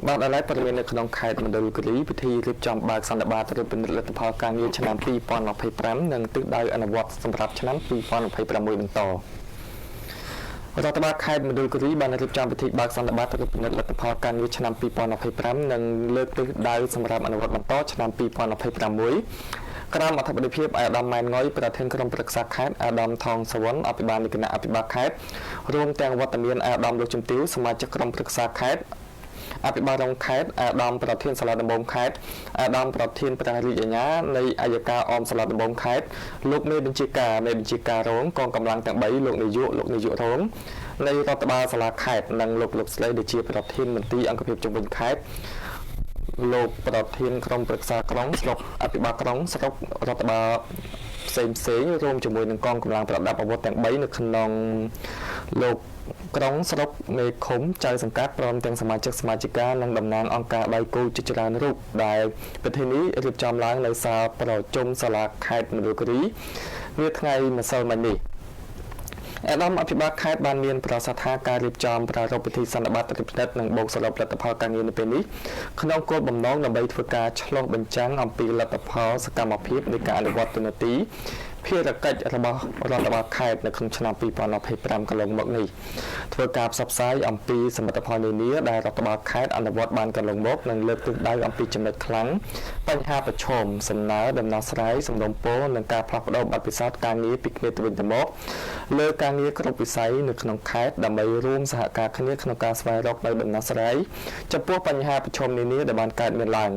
បាទឥឡូវព័ត៌មាននៅក្នុងខេត្តមណ្ឌលគិរីពិធីរៀបចំបើកសន្និបាតឬពិនិត្យលទ្ធផលការងារឆ្នាំ2025និងទិសដៅអនុវត្តសម្រាប់ឆ្នាំ2026បន្តរដ្ឋបាលខេត្តមណ្ឌលគិរីបានរៀបចំពិធីបើកសន្និបាតឬពិនិត្យលទ្ធផលការងារឆ្នាំ2025និងលើកទិសដៅសម្រាប់អនុវត្តបន្តឆ្នាំ2026ក្រមអធិបតីភាពអាដាមម៉ែនងុយប្រធានក្រុមប្រឹក្សាខេត្តអាដាមថងសវណ្ណអភិបាលនៃគណៈអភិបាលខេត្តរួមទាំងវត្តមានអាដាមលោកជំទាវសមាជិកក្រុមប្រឹក្សាខេត្តអភិបាលរងខេត្តអាដាមប្រធានសាលាដំបងខេត្តអាដាមប្រធានព្រះរាជអាជ្ញានៃអัยការអមសាលាដំបងខេត្តលោកមេបញ្ជាការរងកងកម្លាំងទាំង3លោកនាយករងនៃរដ្ឋបាលសាលាខេត្តនិងលោកស្រីដែលជាប្រធានមន្ត្រីអង្គភាពជំនាញខេត្តលោកប្រធានក្រុមប្រឹក្សាក្រុងស្រុកអភិបាលក្រុងស្រុករដ្ឋបាលផ្សេងរួមជាមួយនឹងកងកម្លាំងប្រដាប់អាវុធទាំង3នៅក្នុងលោកក្រុងស្រុកមេឃុំចៅសង្កាត់ព្រមទាំងសមាជិកនិងតំណាងអង្គការដៃគូជាច្រើនរូបដែលពិធីនេះរៀបចំឡើងនៅសាលប្រជុំសាលាខេត្តមណ្ឌលគិរីនាថ្ងៃម្សិលមិញនេះអាដាមអភិបាលខេត្តបានមានប្រសាសន៍ថាការរៀបចំប្រារព្ធពិធីសន្និបាតពិនិត្យនិងបូកសរុបលទ្ធផលការងារនៅពេលនេះក្នុងគោលបំណងដើម្បីធ្វើការឆ្លុះបញ្ចាំងអំពីលទ្ធផលសកម្មភាពនៃការអនុវត្តទូនាទីភារកិច្ចរបស់រដ្ឋបាលខេត្តនៅក្នុងឆ្នាំ2025កន្លងមកនេះធ្វើការផ្សព្វផ្សាយអំពីសមិទ្ធផលនានាដែលរដ្ឋបាលខេត្តអនុវត្តបានកន្លងមកនិងលើកទិសដៅអំពីចំណុចខ្លាំងបញ្ហាប្រឈមសំណើដំណោះស្រាយសំណុំពរនិងការផ្លាស់ប្ដូរបទពិសោធន៍ការងារពីគ្នាទៅវិញទៅមកលើការងារគ្រប់វិស័យនៅក្នុងខេត្តដើម្បីរួមសហការគ្នាក្នុងការស្វែងរកនូវដំណោះស្រាយចំពោះបញ្ហាប្រឈមនានាដែលបានកើតមានឡើង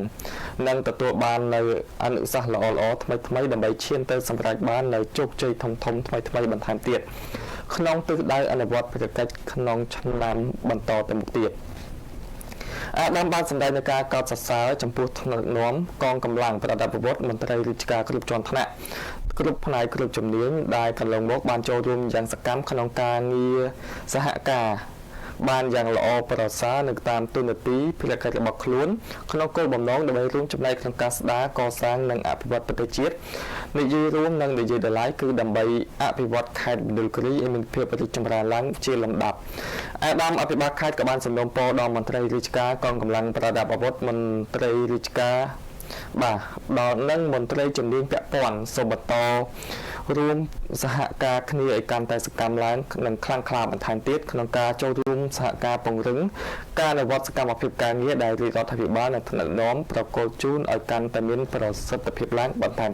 និងទទួលបាននូវអនុសាសន៍ល្អៗថ្មីៗដើម្បីឈានទៅសម្រេចបាននៅជោគជ័យធំថ្មីបន្ថែមទៀតក្នុងទិសដៅអនុវត្តភារកិច្ចក្នុងឆ្នាំបន្តទៅមុខទៀតអាដាមបានសម្ដែងនៅការកោតសរសើរចំពោះថ្នាក់នាំកងកម្លាំងប្រដាប់អាវុធមន្ត្រីរាជការគ្រប់ជាន់ថ្នាក់គ្រប់ផ្នែកគ្រប់ជំនាញដែលកន្លងមកបានចូលរួមយ៉ាងសកម្មក្នុងការងារសហការបានយ៉ាងល្អប្រសើរនៅតាមទូនាទីភារកិច្ចរបស់ខ្លួនក្នុងគោលបំណងដើម្បីរួមចំណែកក្នុងការស្ដារកសាងនិងអភិវឌ្ឍប្រទេសជាតិនិយាយរួមនិងនិយាយដល់ឡាយគឺដើម្បីអភិវឌ្ឍខេត្តមណ្ឌលគិរីឲ្យមានភាពរីកចម្រើនឡើងជាលំដាប់អាដាមអភិបាលខេត្តក៏បានសំណូមពរដល់មន្ត្រីរាជការកងកម្លាំងប្រដាប់អាវុធមន្ត្រីរាជការដល់នឹងមន្ត្រីជំនាញពាក់ព័ន្ធសូមបន្តរួមសហការគ្នាឲ្យកាន់តែសកម្មឡើងនិងខ្លាំងក្លាបន្ថែមទៀតក្នុងការចូលរួមសហការពង្រឹងការអនុវត្តសកម្មភាពការងារដែលរាជរដ្ឋាភិបាលនិងថ្នាក់ដឹកនាំប្រកល់ជូនឲ្យកាន់តែមានប្រសិទ្ធភាពឡើងបន្ថែម